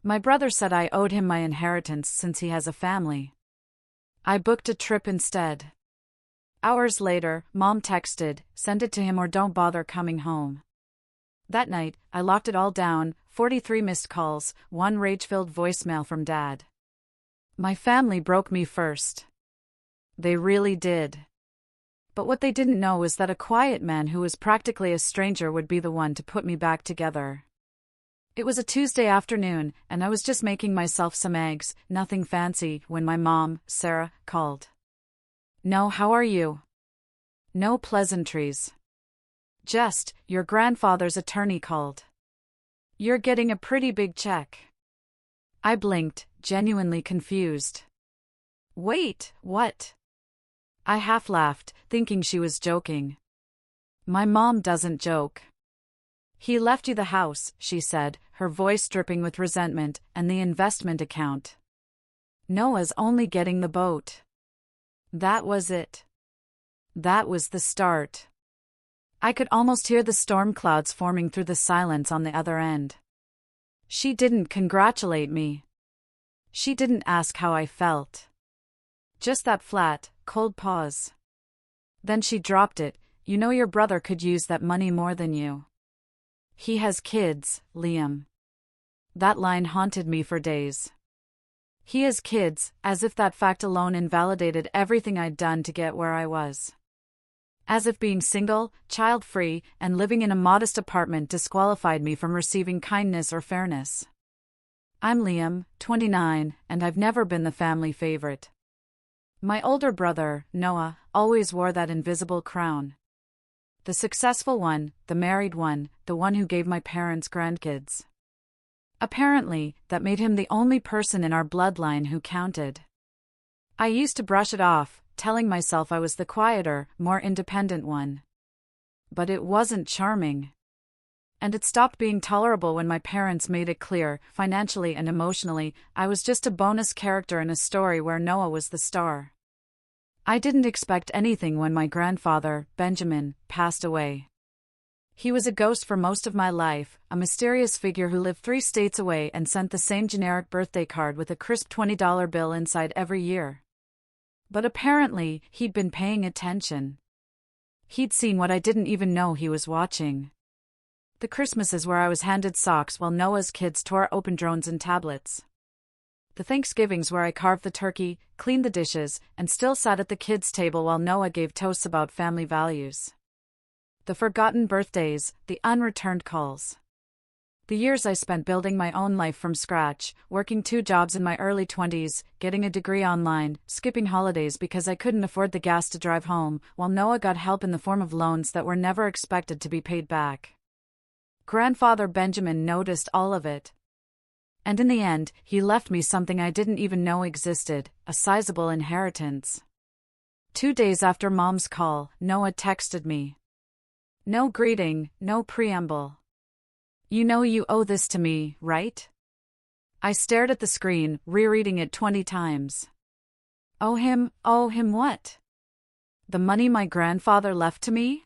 My brother said I owed him my inheritance since he has a family. I booked a trip instead. Hours later, Mom texted, "Send it to him or don't bother coming home." That night, I locked it all down, 43 missed calls, one rage-filled voicemail from Dad. My family broke me first. They really did. But what they didn't know was that a quiet man who was practically a stranger would be the one to put me back together. It was a Tuesday afternoon, and I was just making myself some eggs, nothing fancy, when my mom, Sarah, called. "No, how are you?" No pleasantries. Just, "Your grandfather's attorney called. You're getting a pretty big check." I blinked, genuinely confused. "Wait, what?" I half laughed, thinking she was joking. "My mom doesn't joke." "He left you the house," she said, her voice dripping with resentment, "and the investment account. Noah's only getting the boat." That was it. That was the start. I could almost hear the storm clouds forming through the silence on the other end. She didn't congratulate me. She didn't ask how I felt. Just that flat, cold pause. Then she dropped it. "You know your brother could use that money more than you. He has kids, Liam." That line haunted me for days. He has kids, as if that fact alone invalidated everything I'd done to get where I was. As if being single, child-free, and living in a modest apartment disqualified me from receiving kindness or fairness. I'm Liam, 29, and I've never been the family favorite. My older brother, Noah, always wore that invisible crown. The successful one, the married one, the one who gave my parents grandkids. Apparently, that made him the only person in our bloodline who counted. I used to brush it off, telling myself I was the quieter, more independent one. But it wasn't charming. And it stopped being tolerable when my parents made it clear, financially and emotionally, I was just a bonus character in a story where Noah was the star. I didn't expect anything when my grandfather, Benjamin, passed away. He was a ghost for most of my life, a mysterious figure who lived 3 states away and sent the same generic birthday card with a crisp $20 bill inside every year. But apparently, he'd been paying attention. He'd seen what I didn't even know he was watching. The Christmases where I was handed socks while Noah's kids tore open drones and tablets. The Thanksgivings where I carved the turkey, cleaned the dishes, and still sat at the kids' table while Noah gave toasts about family values. The forgotten birthdays, the unreturned calls. The years I spent building my own life from scratch, working 2 jobs in my early 20s, getting a degree online, skipping holidays because I couldn't afford the gas to drive home, while Noah got help in the form of loans that were never expected to be paid back. Grandfather Benjamin noticed all of it. And in the end, he left me something I didn't even know existed, a sizable inheritance. 2 days after Mom's call, Noah texted me. No greeting, no preamble. "You know you owe this to me, right?" I stared at the screen, rereading it 20 times. Owe him what? The money my grandfather left to me?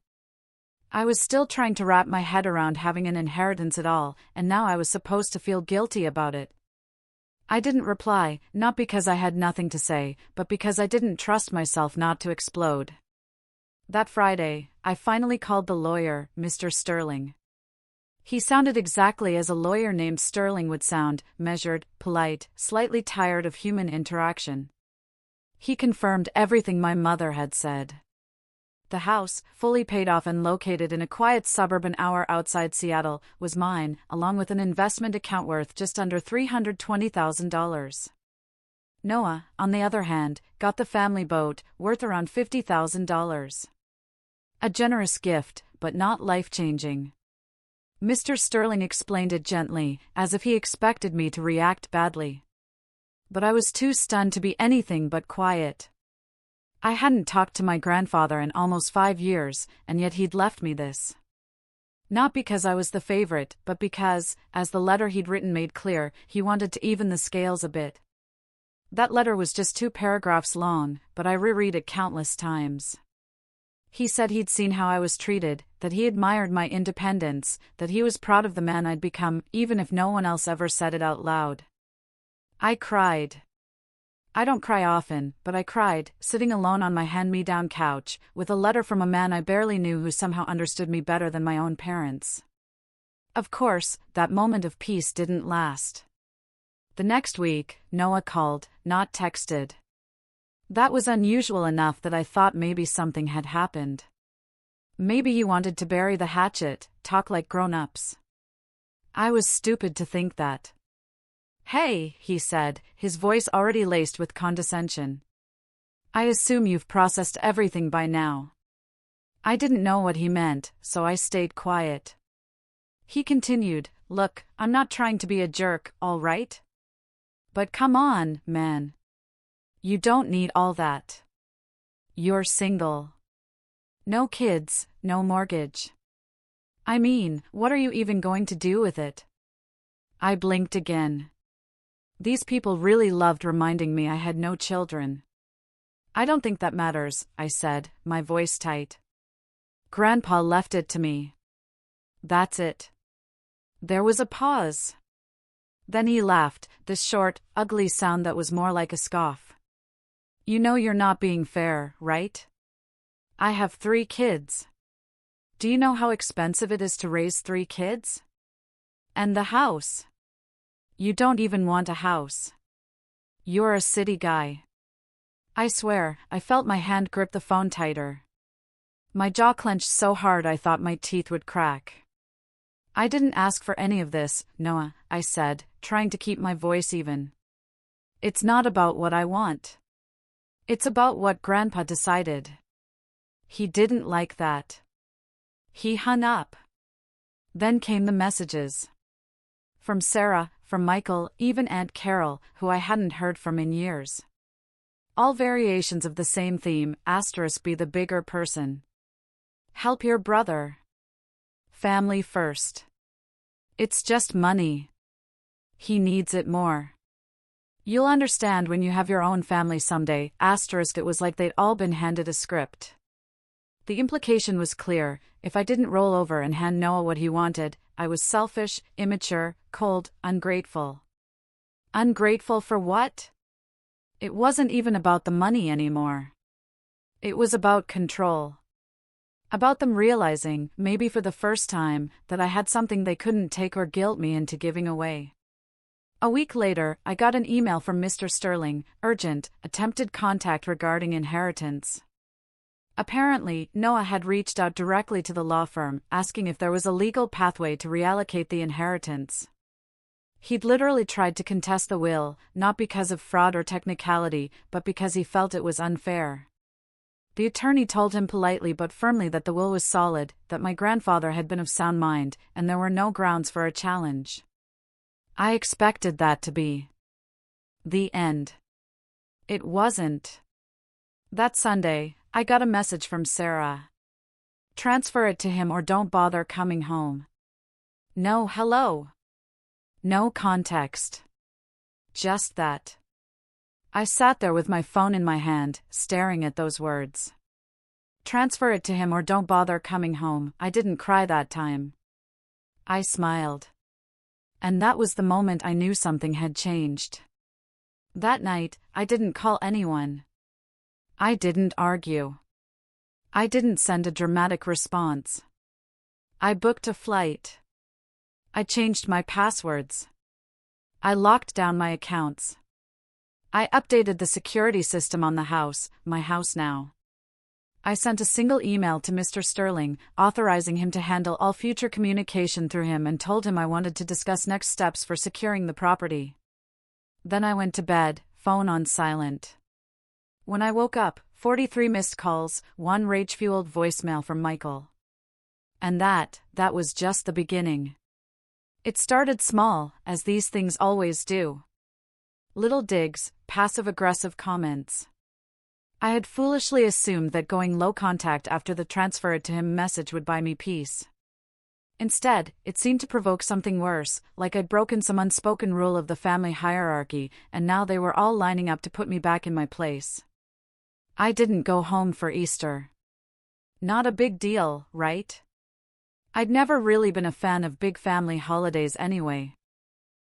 I was still trying to wrap my head around having an inheritance at all, and now I was supposed to feel guilty about it. I didn't reply, not because I had nothing to say, but because I didn't trust myself not to explode. That Friday, I finally called the lawyer, Mr. Sterling. He sounded exactly as a lawyer named Sterling would sound, measured, polite, slightly tired of human interaction. He confirmed everything my mother had said. The house, fully paid off and located in a quiet suburb an hour outside Seattle, was mine, along with an investment account worth just under $320,000. Noah, on the other hand, got the family boat, worth around $50,000. A generous gift, but not life-changing. Mr. Sterling explained it gently, as if he expected me to react badly. But I was too stunned to be anything but quiet. I hadn't talked to my grandfather in almost 5 years, and yet he'd left me this. Not because I was the favorite, but because, as the letter he'd written made clear, he wanted to even the scales a bit. That letter was just 2 paragraphs long, but I reread it countless times. He said he'd seen how I was treated, that he admired my independence, that he was proud of the man I'd become, even if no one else ever said it out loud. I cried. I don't cry often, but I cried, sitting alone on my hand-me-down couch, with a letter from a man I barely knew who somehow understood me better than my own parents. Of course, that moment of peace didn't last. The next week, Noah called, not texted. That was unusual enough that I thought maybe something had happened. Maybe he wanted to bury the hatchet, talk like grown-ups. I was stupid to think that. "Hey," he said, his voice already laced with condescension. "I assume you've processed everything by now." I didn't know what he meant, so I stayed quiet. He continued, "Look, I'm not trying to be a jerk, all right? But come on, man. You don't need all that. You're single. No kids, no mortgage. I mean, what are you even going to do with it?" I blinked again. These people really loved reminding me I had no children. "I don't think that matters," I said, my voice tight. "Grandpa left it to me. That's it." There was a pause. Then he laughed, this short, ugly sound that was more like a scoff. "You know you're not being fair, right? I have 3 kids. Do you know how expensive it is to raise 3 kids? And the house. You don't even want a house. You're a city guy." I swear, I felt my hand grip the phone tighter. My jaw clenched so hard I thought my teeth would crack. "I didn't ask for any of this, Noah," I said, trying to keep my voice even. "It's not about what I want. It's about what Grandpa decided." He didn't like that. He hung up. Then came the messages. From Sarah, from Michael, even Aunt Carol, who I hadn't heard from in years. All variations of the same theme, * be the bigger person. Help your brother. Family first. It's just money. He needs it more. You'll understand when you have your own family someday. * It was like they'd all been handed a script. The implication was clear: if I didn't roll over and hand Noah what he wanted, I was selfish, immature, cold, ungrateful. Ungrateful for what? It wasn't even about the money anymore. It was about control. About them realizing, maybe for the first time, that I had something they couldn't take or guilt me into giving away. A week later, I got an email from Mr. Sterling, urgent, attempted contact regarding inheritance. Apparently, Noah had reached out directly to the law firm, asking if there was a legal pathway to reallocate the inheritance. He'd literally tried to contest the will, not because of fraud or technicality, but because he felt it was unfair. The attorney told him politely but firmly that the will was solid, that my grandfather had been of sound mind, and there were no grounds for a challenge. I expected that to be the end. It wasn't. That Sunday, I got a message from Sarah. "Transfer it to him or don't bother coming home." No hello. No context. Just that. I sat there with my phone in my hand, staring at those words. "Transfer it to him or don't bother coming home." I didn't cry that time. I smiled. And that was the moment I knew something had changed. That night, I didn't call anyone. I didn't argue. I didn't send a dramatic response. I booked a flight. I changed my passwords. I locked down my accounts. I updated the security system on the house, my house now. I sent a single email to Mr. Sterling, authorizing him to handle all future communication through him, and told him I wanted to discuss next steps for securing the property. Then I went to bed, phone on silent. When I woke up, 43 missed calls, 1 rage-fueled voicemail from Michael. And that was just the beginning. It started small, as these things always do. Little digs, passive-aggressive comments. I had foolishly assumed that going low contact after the transfer it to him message would buy me peace. Instead, it seemed to provoke something worse, like I'd broken some unspoken rule of the family hierarchy, and now they were all lining up to put me back in my place. I didn't go home for Easter. Not a big deal, right? I'd never really been a fan of big family holidays anyway.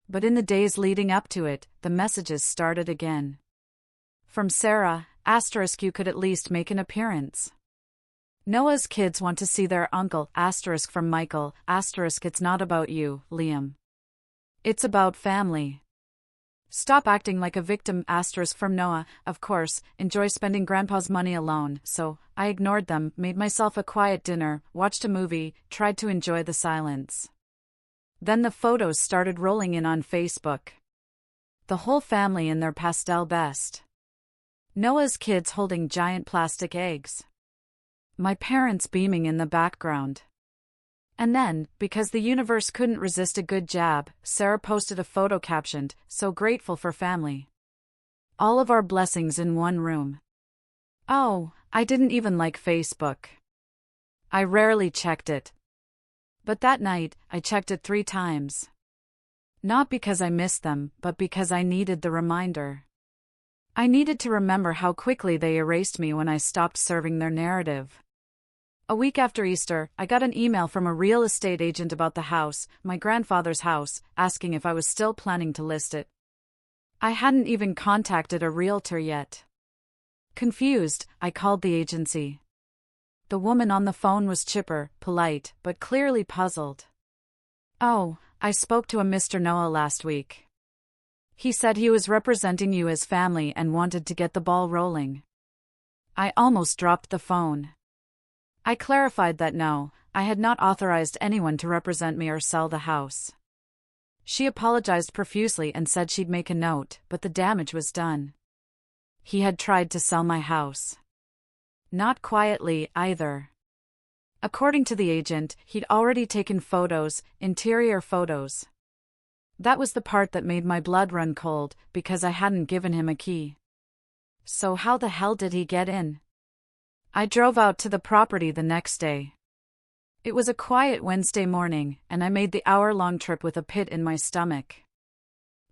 But in the days leading up to it, the messages started again. From Sarah, *, you could at least make an appearance. Noah's kids want to see their uncle, * from Michael, *, it's not about you, Liam. It's about family. Stop acting like a victim, * from Noah. Of course, enjoy spending grandpa's money alone, so I ignored them, made myself a quiet dinner, watched a movie, tried to enjoy the silence. Then the photos started rolling in on Facebook. The whole family in their pastel best. Noah's kids holding giant plastic eggs. My parents beaming in the background. And then, because the universe couldn't resist a good jab, Sarah posted a photo captioned, "So grateful for family. All of our blessings in one room." Oh, I didn't even like Facebook. I rarely checked it. But that night, I checked it 3 times. Not because I missed them, but because I needed the reminder. I needed to remember how quickly they erased me when I stopped serving their narrative. A week after Easter, I got an email from a real estate agent about the house, my grandfather's house, asking if I was still planning to list it. I hadn't even contacted a realtor yet. Confused, I called the agency. The woman on the phone was chipper, polite, but clearly puzzled. "Oh, I spoke to a Mr. Noah last week. He said he was representing you as family and wanted to get the ball rolling." I almost dropped the phone. I clarified that no, I had not authorized anyone to represent me or sell the house. She apologized profusely and said she'd make a note, but the damage was done. He had tried to sell my house. Not quietly, either. According to the agent, he'd already taken photos, interior photos. That was the part that made my blood run cold, because I hadn't given him a key. So how the hell did he get in? I drove out to the property the next day. It was a quiet Wednesday morning, and I made the hour-long trip with a pit in my stomach.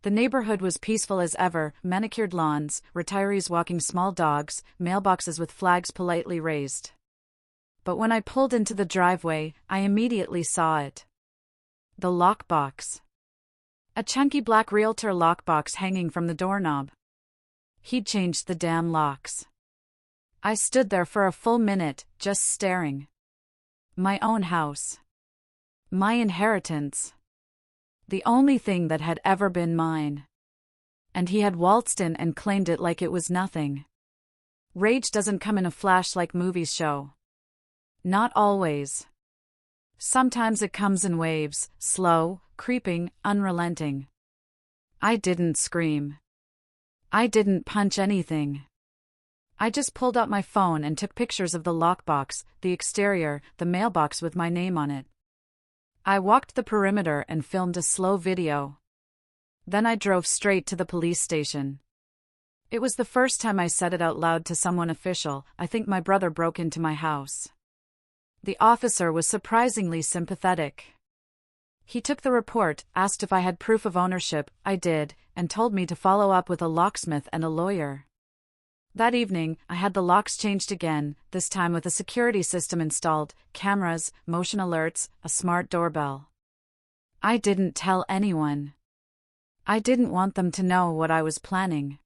The neighborhood was peaceful as ever, manicured lawns, retirees walking small dogs, mailboxes with flags politely raised. But when I pulled into the driveway, I immediately saw it. The lockbox. A chunky black realtor lockbox hanging from the doorknob. He'd changed the damn locks. I stood there for a full minute, just staring. My own house. My inheritance. The only thing that had ever been mine. And he had waltzed in and claimed it like it was nothing. Rage doesn't come in a flash like movies show. Not always. Sometimes it comes in waves, slow, creeping, unrelenting. I didn't scream. I didn't punch anything. I just pulled out my phone and took pictures of the lockbox, the exterior, the mailbox with my name on it. I walked the perimeter and filmed a slow video. Then I drove straight to the police station. It was the first time I said it out loud to someone official. "I think my brother broke into my house." The officer was surprisingly sympathetic. He took the report, asked if I had proof of ownership, I did, and told me to follow up with a locksmith and a lawyer. That evening, I had the locks changed again, this time with a security system installed, cameras, motion alerts, a smart doorbell. I didn't tell anyone. I didn't want them to know what I was planning.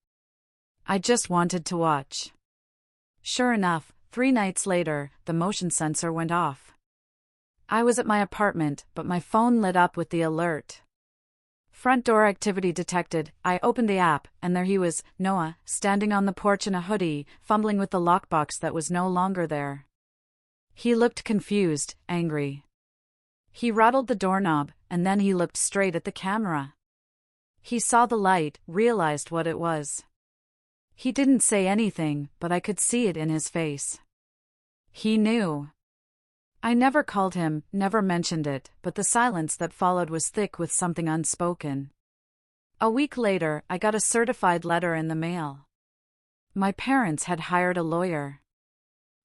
I just wanted to watch. Sure enough, 3 nights later, the motion sensor went off. I was at my apartment, but my phone lit up with the alert. Front door activity detected. I opened the app, and there he was, Noah, standing on the porch in a hoodie, fumbling with the lockbox that was no longer there. He looked confused, angry. He rattled the doorknob, and then he looked straight at the camera. He saw the light, realized what it was. He didn't say anything, but I could see it in his face. He knew. I never called him, never mentioned it, but the silence that followed was thick with something unspoken. A week later, I got a certified letter in the mail. My parents had hired a lawyer.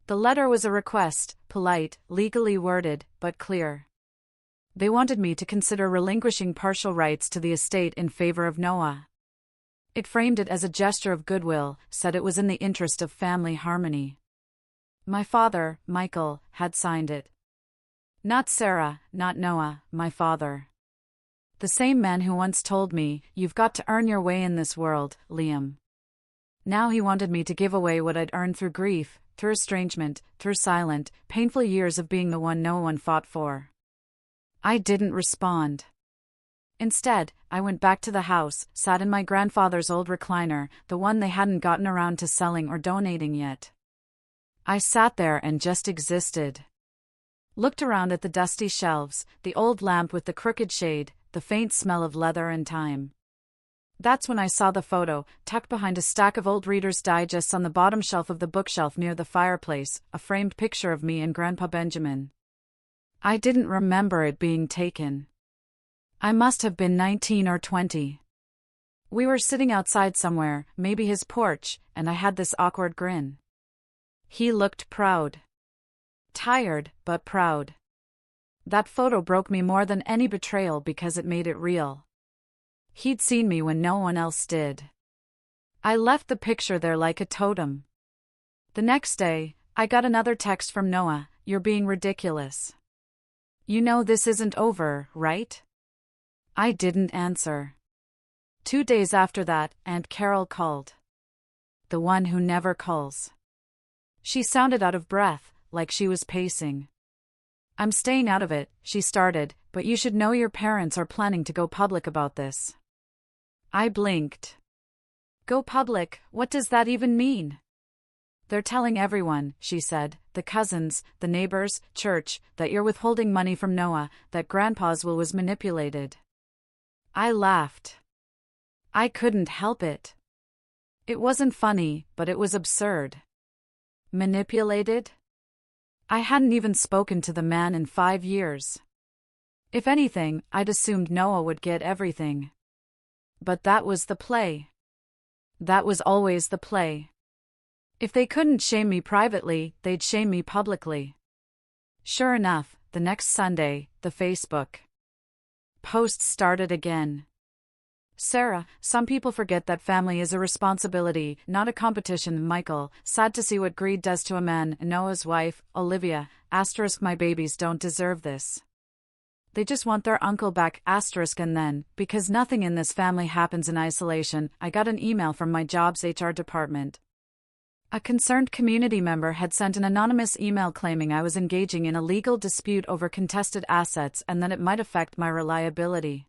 The letter was a request, polite, legally worded, but clear. They wanted me to consider relinquishing partial rights to the estate in favor of Noah. It framed it as a gesture of goodwill, said it was in the interest of family harmony. My father, Michael, had signed it. Not Sarah, not Noah, my father. The same man who once told me, "You've got to earn your way in this world, Liam." Now he wanted me to give away what I'd earned through grief, through estrangement, through silent, painful years of being the one no one fought for. I didn't respond. Instead, I went back to the house, sat in my grandfather's old recliner, the one they hadn't gotten around to selling or donating yet. I sat there and just existed. Looked around at the dusty shelves, the old lamp with the crooked shade, the faint smell of leather and time. That's when I saw the photo, tucked behind a stack of old Reader's Digests on the bottom shelf of the bookshelf near the fireplace, a framed picture of me and Grandpa Benjamin. I didn't remember it being taken. I must have been 19 or 20. We were sitting outside somewhere, maybe his porch, and I had this awkward grin. He looked proud. Tired, but proud. That photo broke me more than any betrayal because it made it real. He'd seen me when no one else did. I left the picture there like a totem. The next day, I got another text from Noah, "You're being ridiculous. You know this isn't over, right?" I didn't answer. 2 days after that, Aunt Carol called. The one who never calls. She sounded out of breath, like she was pacing. "I'm staying out of it," she started, "but you should know your parents are planning to go public about this." I blinked. Go public, what does that even mean? "They're telling everyone," she said, "the cousins, the neighbors, church, that you're withholding money from Noah, that Grandpa's will was manipulated." I laughed. I couldn't help it. It wasn't funny, but it was absurd. Manipulated? I hadn't even spoken to the man in 5 years. If anything, I'd assumed Noah would get everything. But that was the play. That was always the play. If they couldn't shame me privately, they'd shame me publicly. Sure enough, the next Sunday, the Facebook posts started again. "Sarah, some people forget that family is a responsibility, not a competition. Michael, sad to see what greed does to a man. Noah's wife, Olivia, * my babies don't deserve this. They just want their uncle back, *, and then, because nothing in this family happens in isolation, I got an email from my job's HR department. A concerned community member had sent an anonymous email claiming I was engaging in a legal dispute over contested assets and that it might affect my reliability.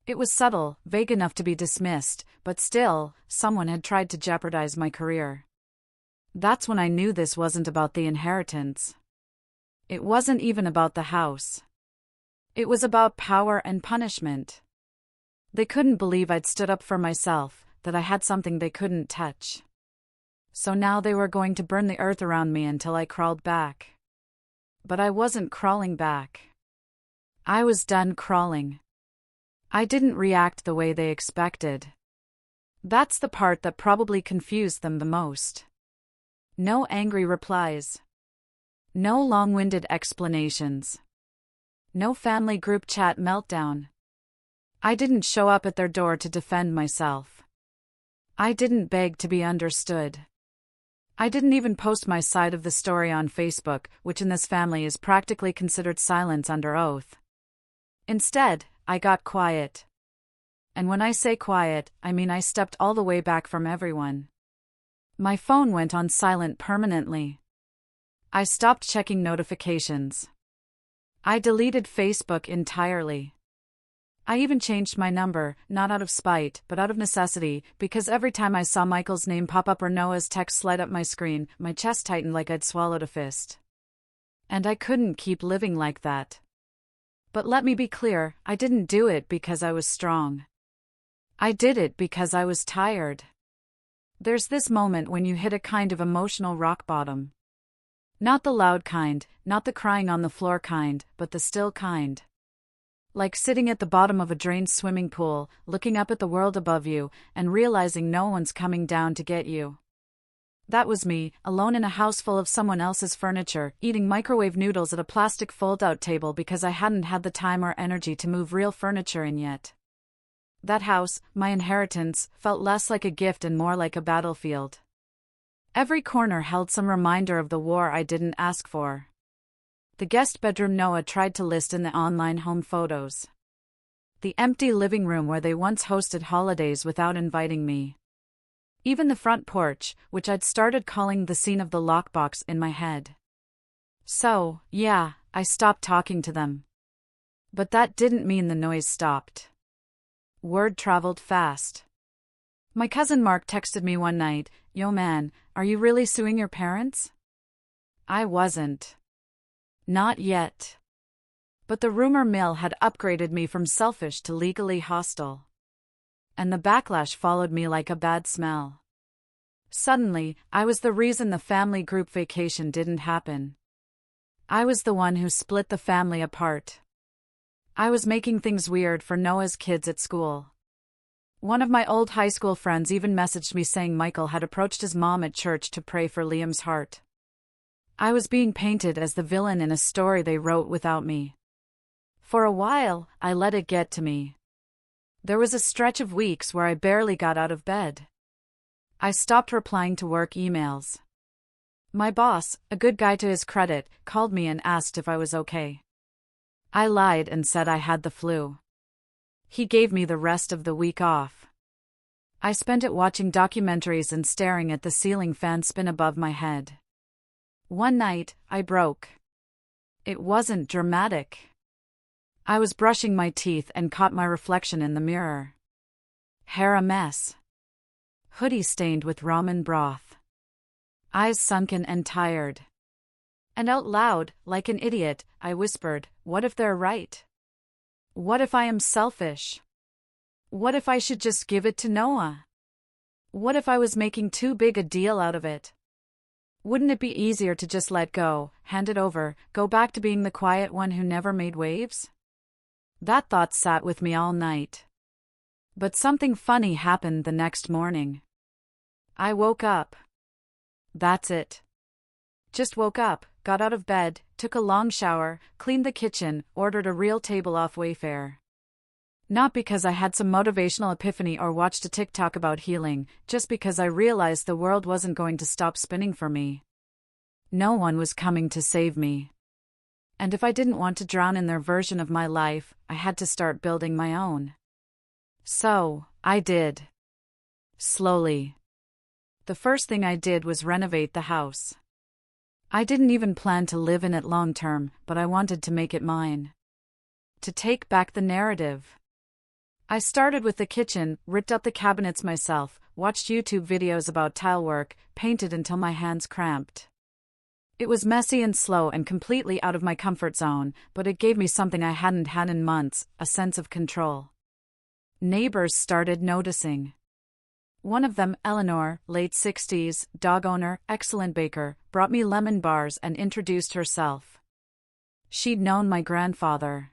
It was subtle, vague enough to be dismissed, but still, someone had tried to jeopardize my career. That's when I knew this wasn't about the inheritance. It wasn't even about the house. It was about power and punishment. They couldn't believe I'd stood up for myself, that I had something they couldn't touch. So now they were going to burn the earth around me until I crawled back. But I wasn't crawling back. I was done crawling. I didn't react the way they expected. That's the part that probably confused them the most. No angry replies. No long-winded explanations. No family group chat meltdown. I didn't show up at their door to defend myself. I didn't beg to be understood. I didn't even post my side of the story on Facebook, which in this family is practically considered silence under oath. Instead, I got quiet. And when I say quiet, I mean I stepped all the way back from everyone. My phone went on silent permanently. I stopped checking notifications. I deleted Facebook entirely. I even changed my number, not out of spite, but out of necessity, because every time I saw Michael's name pop up or Noah's text light up my screen, my chest tightened like I'd swallowed a fist. And I couldn't keep living like that. But let me be clear, I didn't do it because I was strong. I did it because I was tired. There's this moment when you hit a kind of emotional rock bottom. Not the loud kind, not the crying on the floor kind, but the still kind. Like sitting at the bottom of a drained swimming pool, looking up at the world above you, and realizing no one's coming down to get you. That was me, alone in a house full of someone else's furniture, eating microwave noodles at a plastic fold-out table because I hadn't had the time or energy to move real furniture in yet. That house, my inheritance, felt less like a gift and more like a battlefield. Every corner held some reminder of the war I didn't ask for. The guest bedroom Noah tried to list in the online home photos. The empty living room where they once hosted holidays without inviting me. Even the front porch, which I'd started calling the scene of the lockbox in my head. So, yeah, I stopped talking to them. But that didn't mean the noise stopped. Word traveled fast. My cousin Mark texted me one night, "Yo man, are you really suing your parents?" I wasn't. Not yet. But the rumor mill had upgraded me from selfish to legally hostile. And the backlash followed me like a bad smell. Suddenly, I was the reason the family group vacation didn't happen. I was the one who split the family apart. I was making things weird for Noah's kids at school. One of my old high school friends even messaged me saying Michael had approached his mom at church to pray for Liam's heart. I was being painted as the villain in a story they wrote without me. For a while, I let it get to me. There was a stretch of weeks where I barely got out of bed. I stopped replying to work emails. My boss, a good guy to his credit, called me and asked if I was okay. I lied and said I had the flu. He gave me the rest of the week off. I spent it watching documentaries and staring at the ceiling fan spin above my head. One night, I broke. It wasn't dramatic. I was brushing my teeth and caught my reflection in the mirror. Hair a mess. Hoodie stained with ramen broth. Eyes sunken and tired. And out loud, like an idiot, I whispered, "What if they're right? What if I am selfish? What if I should just give it to Noah? What if I was making too big a deal out of it? Wouldn't it be easier to just let go, hand it over, go back to being the quiet one who never made waves?" That thought sat with me all night. But something funny happened the next morning. I woke up. That's it. Just woke up, got out of bed, took a long shower, cleaned the kitchen, ordered a real table off Wayfair. Not because I had some motivational epiphany or watched a TikTok about healing, just because I realized the world wasn't going to stop spinning for me. No one was coming to save me. And if I didn't want to drown in their version of my life, I had to start building my own. So, I did. Slowly. The first thing I did was renovate the house. I didn't even plan to live in it long term, but I wanted to make it mine. To take back the narrative. I started with the kitchen, ripped up the cabinets myself, watched YouTube videos about tile work, painted until my hands cramped. It was messy and slow and completely out of my comfort zone, but it gave me something I hadn't had in months, a sense of control. Neighbors started noticing. One of them, Eleanor, late 60s, dog owner, excellent baker, brought me lemon bars and introduced herself. She'd known my grandfather.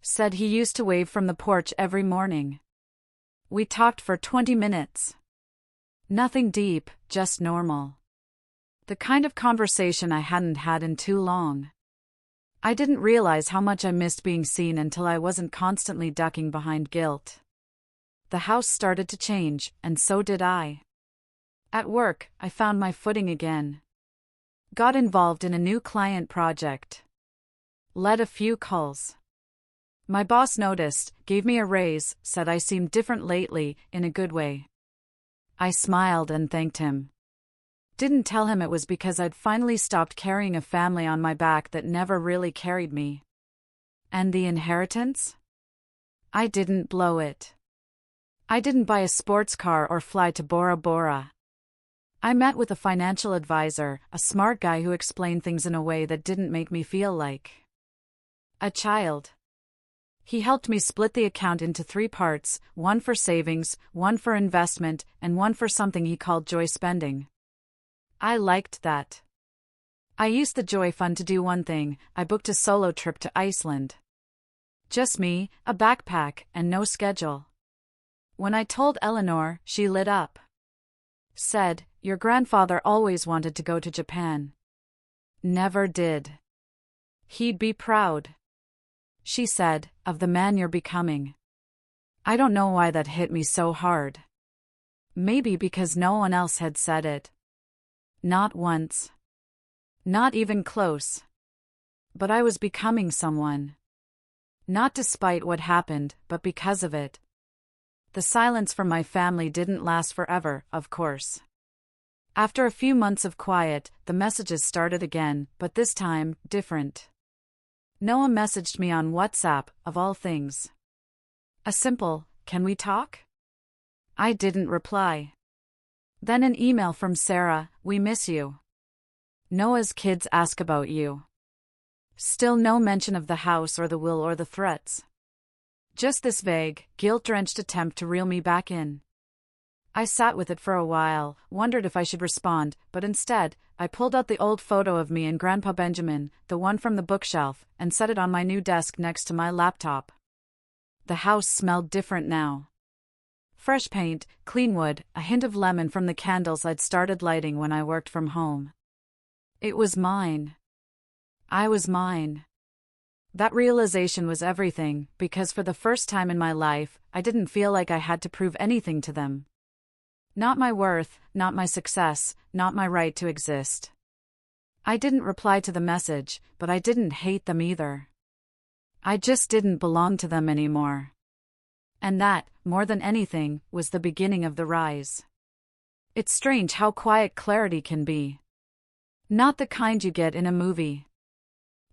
Said he used to wave from the porch every morning. We talked for 20 minutes. Nothing deep, just normal. The kind of conversation I hadn't had in too long. I didn't realize how much I missed being seen until I wasn't constantly ducking behind guilt. The house started to change, and so did I. At work, I found my footing again. Got involved in a new client project. Led a few calls. My boss noticed, gave me a raise, said I seemed different lately, in a good way. I smiled and thanked him. Didn't tell him it was because I'd finally stopped carrying a family on my back that never really carried me. And the inheritance? I didn't blow it. I didn't buy a sports car or fly to Bora Bora. I met with a financial advisor, a smart guy who explained things in a way that didn't make me feel like a child. He helped me split the account into 3 parts, one for savings, one for investment, and one for something he called joy spending. I liked that. I used the Joy Fund to do one thing. I booked a solo trip to Iceland. Just me, a backpack, and no schedule. When I told Eleanor, she lit up. Said, "Your grandfather always wanted to go to Japan." Never did. He'd be proud. She said, "Of the man you're becoming." I don't know why that hit me so hard. Maybe because no one else had said it. Not once. Not even close. But I was becoming someone. Not despite what happened, but because of it. The silence from my family didn't last forever, of course. After a few months of quiet, the messages started again, but this time, different. Noah messaged me on WhatsApp, of all things. A simple, "Can we talk?" I didn't reply. Then an email from Sarah, "We miss you. Noah's kids ask about you." Still no mention of the house or the will or the threats. Just this vague, guilt-drenched attempt to reel me back in. I sat with it for a while, wondered if I should respond, but instead, I pulled out the old photo of me and Grandpa Benjamin, the one from the bookshelf, and set it on my new desk next to my laptop. The house smelled different now. Fresh paint, clean wood, a hint of lemon from the candles I'd started lighting when I worked from home. It was mine. I was mine. That realization was everything, because for the first time in my life, I didn't feel like I had to prove anything to them. Not my worth, not my success, not my right to exist. I didn't reply to the message, but I didn't hate them either. I just didn't belong to them anymore. And that, more than anything, was the beginning of the rise. It's strange how quiet clarity can be. Not the kind you get in a movie.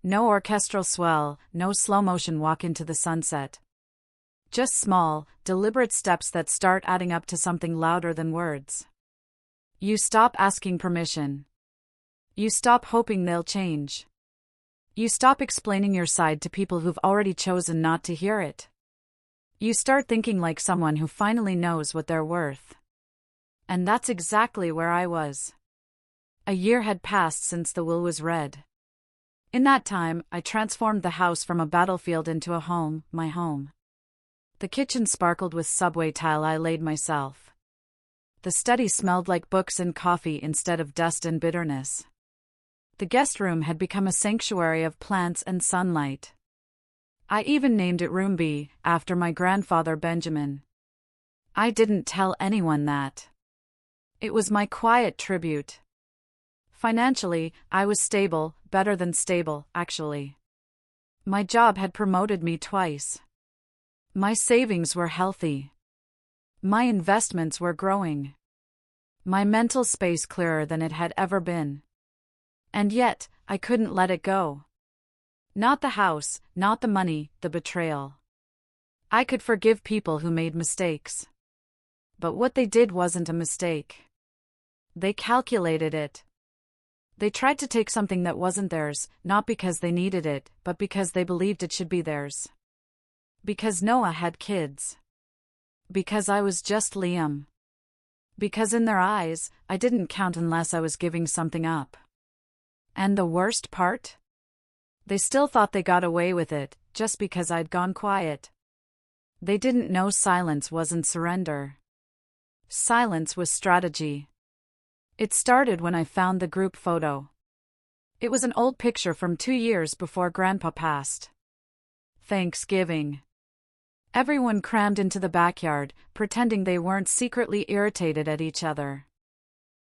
No orchestral swell, no slow-motion walk into the sunset. Just small, deliberate steps that start adding up to something louder than words. You stop asking permission. You stop hoping they'll change. You stop explaining your side to people who've already chosen not to hear it. You start thinking like someone who finally knows what they're worth. And that's exactly where I was. A year had passed since the will was read. In that time, I transformed the house from a battlefield into a home, my home. The kitchen sparkled with subway tile I laid myself. The study smelled like books and coffee instead of dust and bitterness. The guest room had become a sanctuary of plants and sunlight. I even named it Room B, after my grandfather Benjamin. I didn't tell anyone that. It was my quiet tribute. Financially, I was stable, better than stable, actually. My job had promoted me twice. My savings were healthy. My investments were growing. My mental space clearer than it had ever been. And yet, I couldn't let it go. Not the house, not the money, the betrayal. I could forgive people who made mistakes. But what they did wasn't a mistake. They calculated it. They tried to take something that wasn't theirs, not because they needed it, but because they believed it should be theirs. Because Noah had kids. Because I was just Liam. Because in their eyes, I didn't count unless I was giving something up. And the worst part? They still thought they got away with it, just because I'd gone quiet. They didn't know silence wasn't surrender. Silence was strategy. It started when I found the group photo. It was an old picture from 2 years before Grandpa passed. Thanksgiving. Everyone crammed into the backyard, pretending they weren't secretly irritated at each other.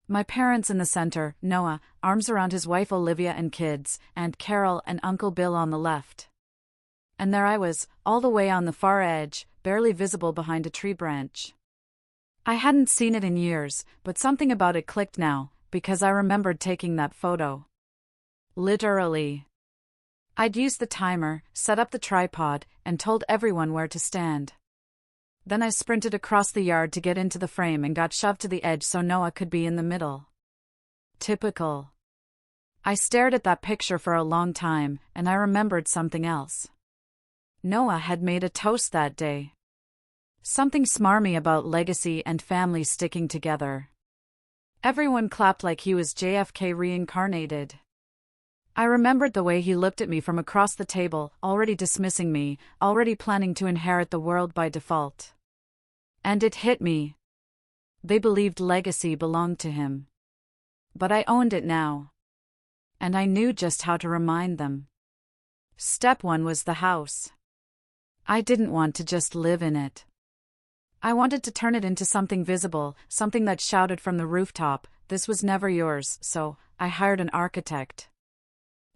My parents in the center, Noah, arms around his wife Olivia and kids, and Carol and Uncle Bill on the left. And there I was, all the way on the far edge, barely visible behind a tree branch. I hadn't seen it in years, but something about it clicked now, because I remembered taking that photo. Literally. I'd used the timer, set up the tripod, and told everyone where to stand. Then I sprinted across the yard to get into the frame and got shoved to the edge so Noah could be in the middle. Typical. I stared at that picture for a long time, and I remembered something else. Noah had made a toast that day. Something smarmy about legacy and family sticking together. Everyone clapped like he was JFK reincarnated. I remembered the way he looked at me from across the table, already dismissing me, already planning to inherit the world by default. And it hit me. They believed legacy belonged to him. But I owned it now. And I knew just how to remind them. Step 1 was the house. I didn't want to just live in it. I wanted to turn it into something visible, something that shouted from the rooftop, this was never yours, so I hired an architect.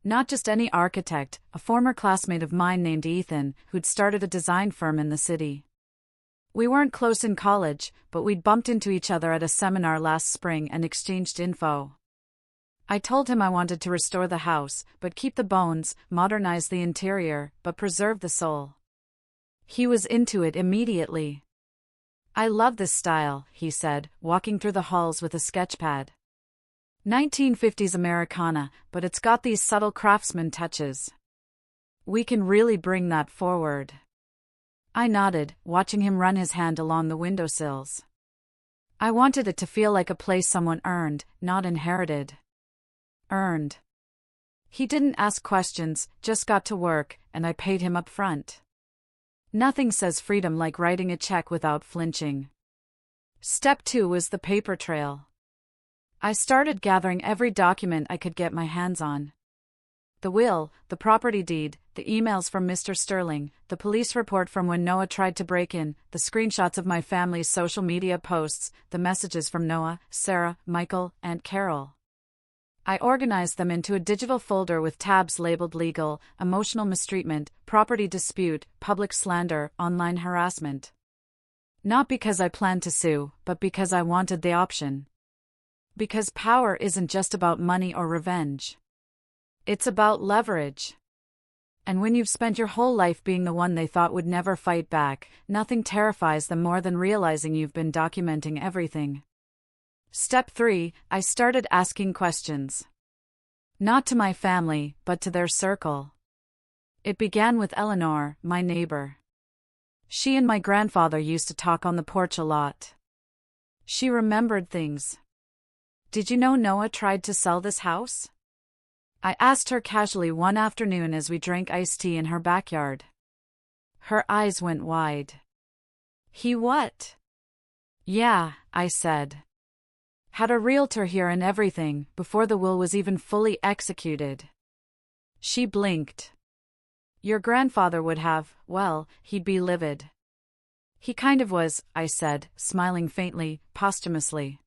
Not just any architect, a former classmate of mine named Ethan, who'd started a design firm in the city. We weren't close in college, but we'd bumped into each other at a seminar last spring and exchanged info. I told him I wanted to restore the house, but keep the bones, modernize the interior, but preserve the soul. He was into it immediately. I love this style, he said, walking through the halls with a sketchpad. 1950s Americana, but it's got these subtle craftsman touches. We can really bring that forward. I nodded, watching him run his hand along the windowsills. I wanted it to feel like a place someone earned, not inherited. Earned. He didn't ask questions, just got to work, and I paid him up front. Nothing says freedom like writing a check without flinching. Step 2 was the paper trail. I started gathering every document I could get my hands on. The will, the property deed, the emails from Mr. Sterling, the police report from when Noah tried to break in, the screenshots of my family's social media posts, the messages from Noah, Sarah, Michael, and Carol. I organized them into a digital folder with tabs labeled legal, emotional mistreatment, property dispute, public slander, online harassment. Not because I planned to sue, but because I wanted the option. Because power isn't just about money or revenge. It's about leverage. And when you've spent your whole life being the one they thought would never fight back, nothing terrifies them more than realizing you've been documenting everything. Step 3, I started asking questions. Not to my family, but to their circle. It began with Eleanor, my neighbor. She and my grandfather used to talk on the porch a lot. She remembered things. Did you know Noah tried to sell this house? I asked her casually one afternoon as we drank iced tea in her backyard. Her eyes went wide. He what? Yeah, I said. Had a realtor here and everything, before the will was even fully executed. She blinked. Your grandfather would have, well, he'd be livid. He kind of was, I said, smiling faintly, posthumously.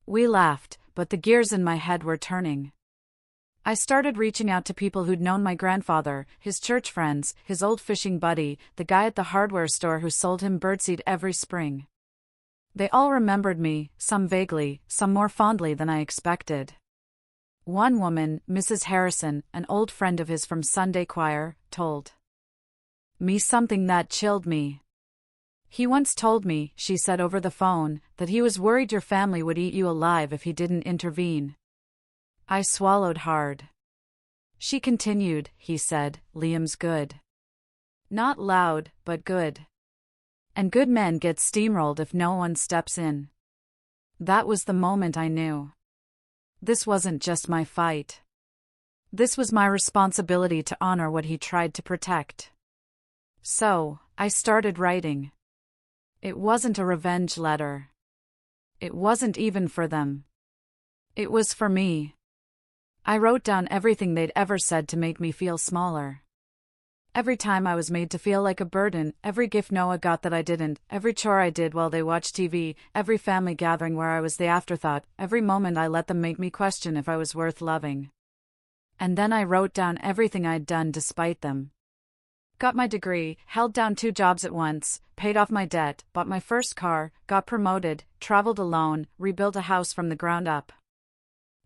We laughed, but the gears in my head were turning. I started reaching out to people who'd known my grandfather, his church friends, his old fishing buddy, the guy at the hardware store who sold him birdseed every spring. They all remembered me, some vaguely, some more fondly than I expected. One woman, Mrs. Harrison, an old friend of his from Sunday choir, told me something that chilled me. He once told me, she said over the phone, that he was worried your family would eat you alive if he didn't intervene. I swallowed hard. She continued, he said, Liam's good. Not loud, but good. And good men get steamrolled if no one steps in. That was the moment I knew. This wasn't just my fight. This was my responsibility to honor what he tried to protect. So, I started writing. It wasn't a revenge letter. It wasn't even for them. It was for me. I wrote down everything they'd ever said to make me feel smaller. Every time I was made to feel like a burden, every gift Noah got that I didn't, every chore I did while they watched TV, every family gathering where I was the afterthought, every moment I let them make me question if I was worth loving. And then I wrote down everything I'd done despite them. Got my degree, held down 2 jobs at once, paid off my debt, bought my first car, got promoted, traveled alone, rebuilt a house from the ground up.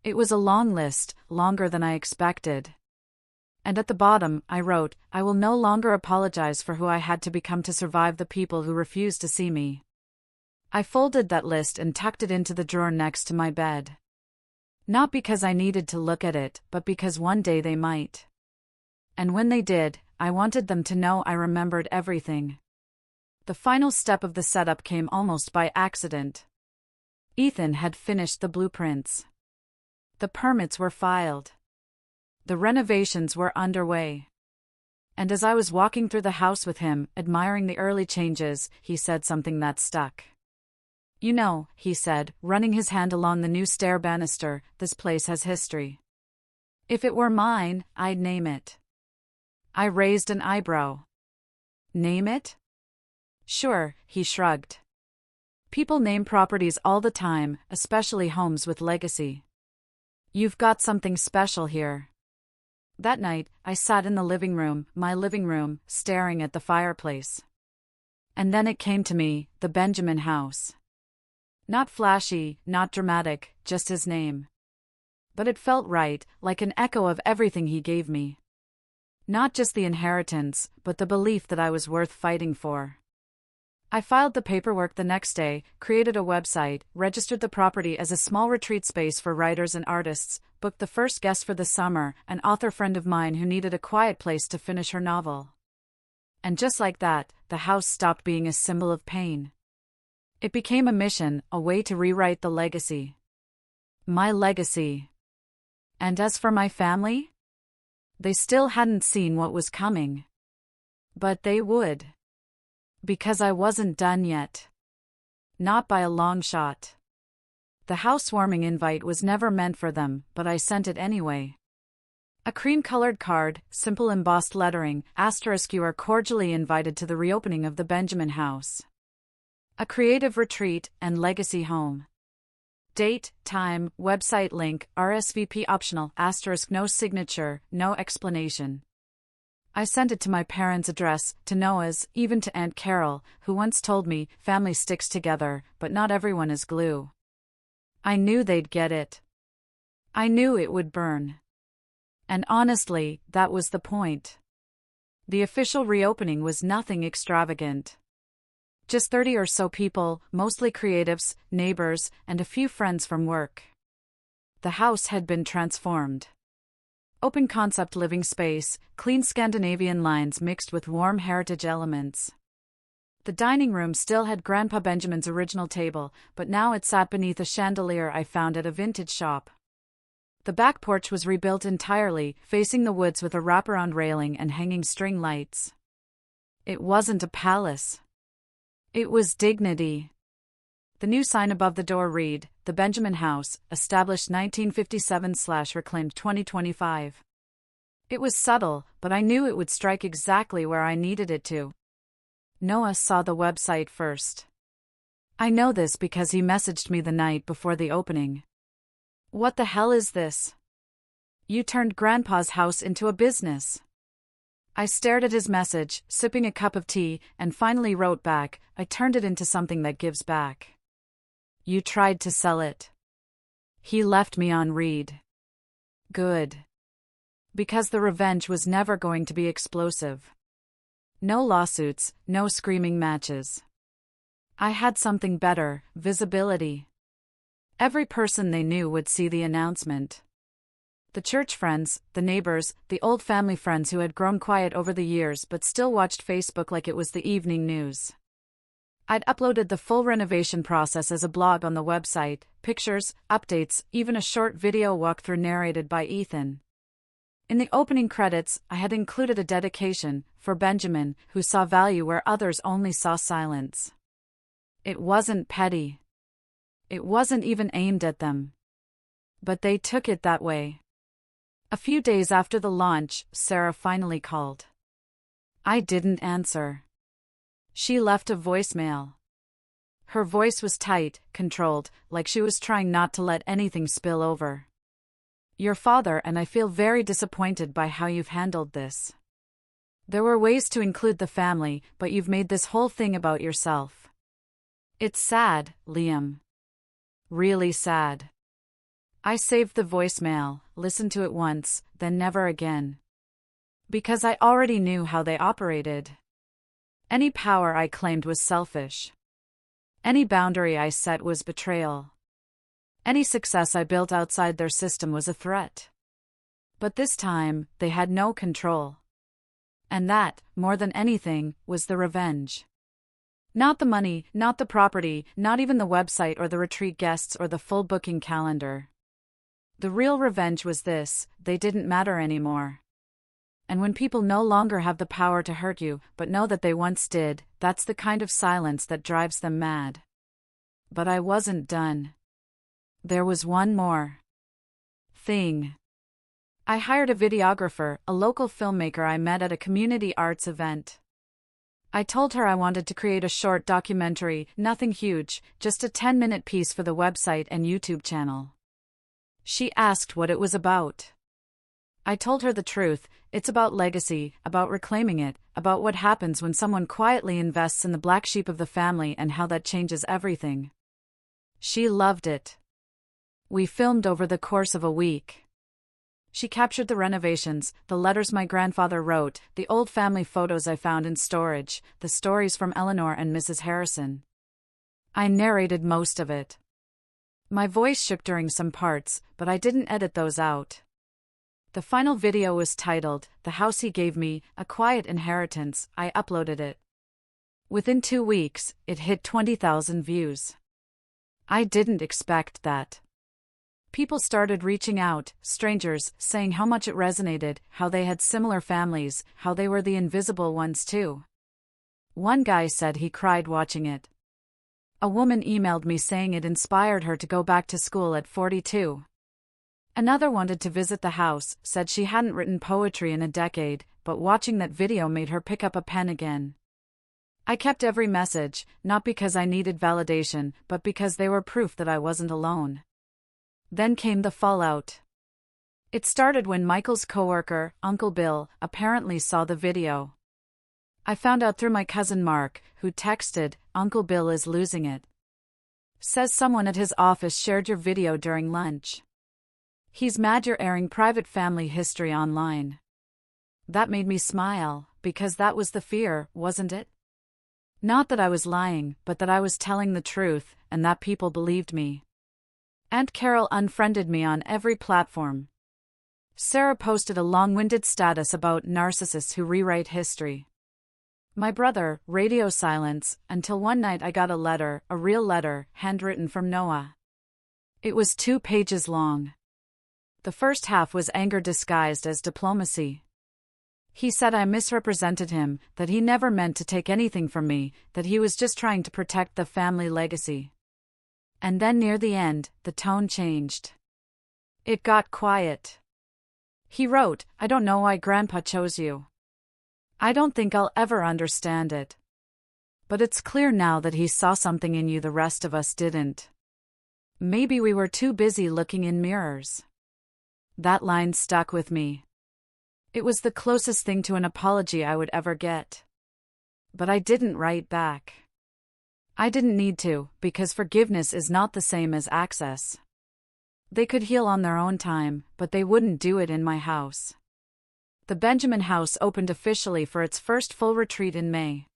It was a long list, longer than I expected. And at the bottom, I wrote, I will no longer apologize for who I had to become to survive the people who refused to see me. I folded that list and tucked it into the drawer next to my bed. Not because I needed to look at it, but because one day they might. And when they did, I wanted them to know I remembered everything. The final step of the setup came almost by accident. Ethan had finished the blueprints. The permits were filed. The renovations were underway. And as I was walking through the house with him, admiring the early changes, he said something that stuck. You know, he said, running his hand along the new stair banister, this place has history. If it were mine, I'd name it. I raised an eyebrow. Name it? Sure, he shrugged. People name properties all the time, especially homes with legacy. You've got something special here. That night, I sat in the living room, my living room, staring at the fireplace. And then it came to me, the Benjamin house. Not flashy, not dramatic, just his name. But it felt right, like an echo of everything he gave me. Not just the inheritance, but the belief that I was worth fighting for. I filed the paperwork the next day, created a website, registered the property as a small retreat space for writers and artists, booked the first guest for the summer, an author friend of mine who needed a quiet place to finish her novel. And just like that, the house stopped being a symbol of pain. It became a mission, a way to rewrite the legacy. My legacy. And as for my family? They still hadn't seen what was coming. But they would. Because I wasn't done yet. Not by a long shot. The housewarming invite was never meant for them, but I sent it anyway. A cream-colored card, simple embossed lettering, *You are cordially invited to the reopening of the Benjamin House. A creative retreat and legacy home. Date, time, website link, RSVP optional, *, no signature, no explanation. I sent it to my parents' address, to Noah's, even to Aunt Carol, who once told me, family sticks together, but not everyone is glue. I knew they'd get it. I knew it would burn. And honestly, that was the point. The official reopening was nothing extravagant. Just 30 or so people, mostly creatives, neighbors, and a few friends from work. The house had been transformed. Open concept living space, clean Scandinavian lines mixed with warm heritage elements. The dining room still had Grandpa Benjamin's original table, but now it sat beneath a chandelier I found at a vintage shop. The back porch was rebuilt entirely, facing the woods with a wraparound railing and hanging string lights. It wasn't a palace. It was dignity. The new sign above the door read, The Benjamin House, established 1957/reclaimed 2025. It was subtle, but I knew it would strike exactly where I needed it to. Noah saw the website first. I know this because he messaged me the night before the opening. What the hell is this? You turned Grandpa's house into a business. I stared at his message, sipping a cup of tea, and finally wrote back, I turned it into something that gives back. You tried to sell it. He left me on read. Good. Because the revenge was never going to be explosive. No lawsuits, no screaming matches. I had something better, visibility. Every person they knew would see the announcement. The church friends, the neighbors, the old family friends who had grown quiet over the years but still watched Facebook like it was the evening news. I'd uploaded the full renovation process as a blog on the website, pictures, updates, even a short video walkthrough narrated by Ethan. In the opening credits, I had included a dedication, for Benjamin, who saw value where others only saw silence. It wasn't petty. It wasn't even aimed at them. But they took it that way. A few days after the launch, Sarah finally called. I didn't answer. She left a voicemail. Her voice was tight, controlled, like she was trying not to let anything spill over. Your father and I feel very disappointed by how you've handled this. There were ways to include the family, but you've made this whole thing about yourself. It's sad, Liam. Really sad. I saved the voicemail, listened to it once, then never again. Because I already knew how they operated. Any power I claimed was selfish. Any boundary I set was betrayal. Any success I built outside their system was a threat. But this time, they had no control. And that, more than anything, was the revenge. Not the money, not the property, not even the website or the retreat guests or the full booking calendar. The real revenge was this: they didn't matter anymore. And when people no longer have the power to hurt you, but know that they once did, that's the kind of silence that drives them mad. But I wasn't done. There was one more thing. I hired a videographer, a local filmmaker I met at a community arts event. I told her I wanted to create a short documentary, nothing huge, just a 10-minute piece for the website and YouTube channel. She asked what it was about. I told her the truth. It's about legacy, about reclaiming it, about what happens when someone quietly invests in the black sheep of the family and how that changes everything. She loved it. We filmed over the course of a week. She captured the renovations, the letters my grandfather wrote, the old family photos I found in storage, the stories from Eleanor and Mrs. Harrison. I narrated most of it. My voice shook during some parts, but I didn't edit those out. The final video was titled, "The House He Gave Me, A Quiet Inheritance." I uploaded it. Within 2 weeks, it hit 20,000 views. I didn't expect that. People started reaching out, strangers, saying how much it resonated, how they had similar families, how they were the invisible ones too. One guy said he cried watching it. A woman emailed me saying it inspired her to go back to school at 42. Another wanted to visit the house, said she hadn't written poetry in a decade, but watching that video made her pick up a pen again. I kept every message, not because I needed validation, but because they were proof that I wasn't alone. Then came the fallout. It started when Michael's coworker, Uncle Bill, apparently saw the video. I found out through my cousin Mark, who texted, "Uncle Bill is losing it. Says someone at his office shared your video during lunch. He's mad you're airing private family history online." That made me smile, because that was the fear, wasn't it? Not that I was lying, but that I was telling the truth, and that people believed me. Aunt Carol unfriended me on every platform. Sarah posted a long-winded status about narcissists who rewrite history. My brother, radio silence, until one night I got a letter, a real letter, handwritten from Noah. It was 2 pages long. The first half was anger disguised as diplomacy. He said I misrepresented him, that he never meant to take anything from me, that he was just trying to protect the family legacy. And then near the end, the tone changed. It got quiet. He wrote, "I don't know why Grandpa chose you. I don't think I'll ever understand it. But it's clear now that he saw something in you the rest of us didn't. Maybe we were too busy looking in mirrors." That line stuck with me. It was the closest thing to an apology I would ever get. But I didn't write back. I didn't need to, because forgiveness is not the same as access. They could heal on their own time, but they wouldn't do it in my house. The Benjamin House opened officially for its first full retreat in May.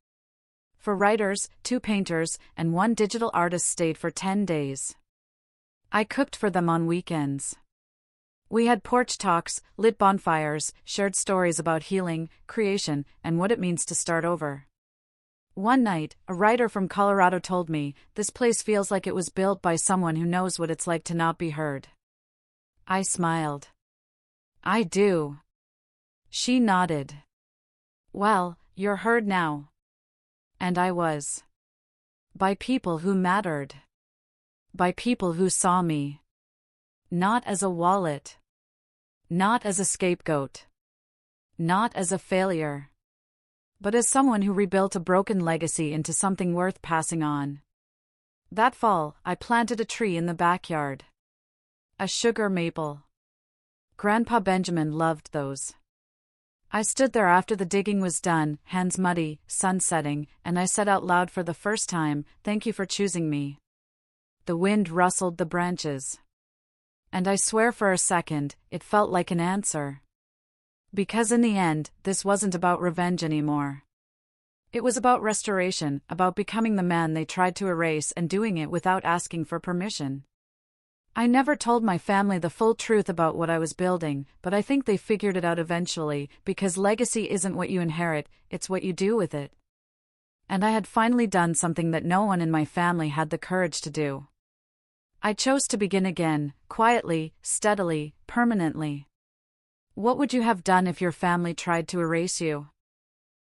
For writers, 2 painters, and 1 digital artist stayed for 10 days. I cooked for them on weekends. We had porch talks, lit bonfires, shared stories about healing, creation, and what it means to start over. One night, a writer from Colorado told me, "This place feels like it was built by someone who knows what it's like to not be heard." I smiled. "I do." She nodded. "Well, you're heard now." And I was. By people who mattered. By people who saw me. Not as a wallet. Not as a scapegoat. Not as a failure. But as someone who rebuilt a broken legacy into something worth passing on. That fall, I planted a tree in the backyard. A sugar maple. Grandpa Benjamin loved those. I stood there after the digging was done, hands muddy, sun setting, and I said out loud for the first time, "Thank you for choosing me." The wind rustled the branches. And I swear for a second, it felt like an answer. Because in the end, this wasn't about revenge anymore. It was about restoration, about becoming the man they tried to erase and doing it without asking for permission. I never told my family the full truth about what I was building, but I think they figured it out eventually, because legacy isn't what you inherit, it's what you do with it. And I had finally done something that no one in my family had the courage to do. I chose to begin again, quietly, steadily, permanently. What would you have done if your family tried to erase you?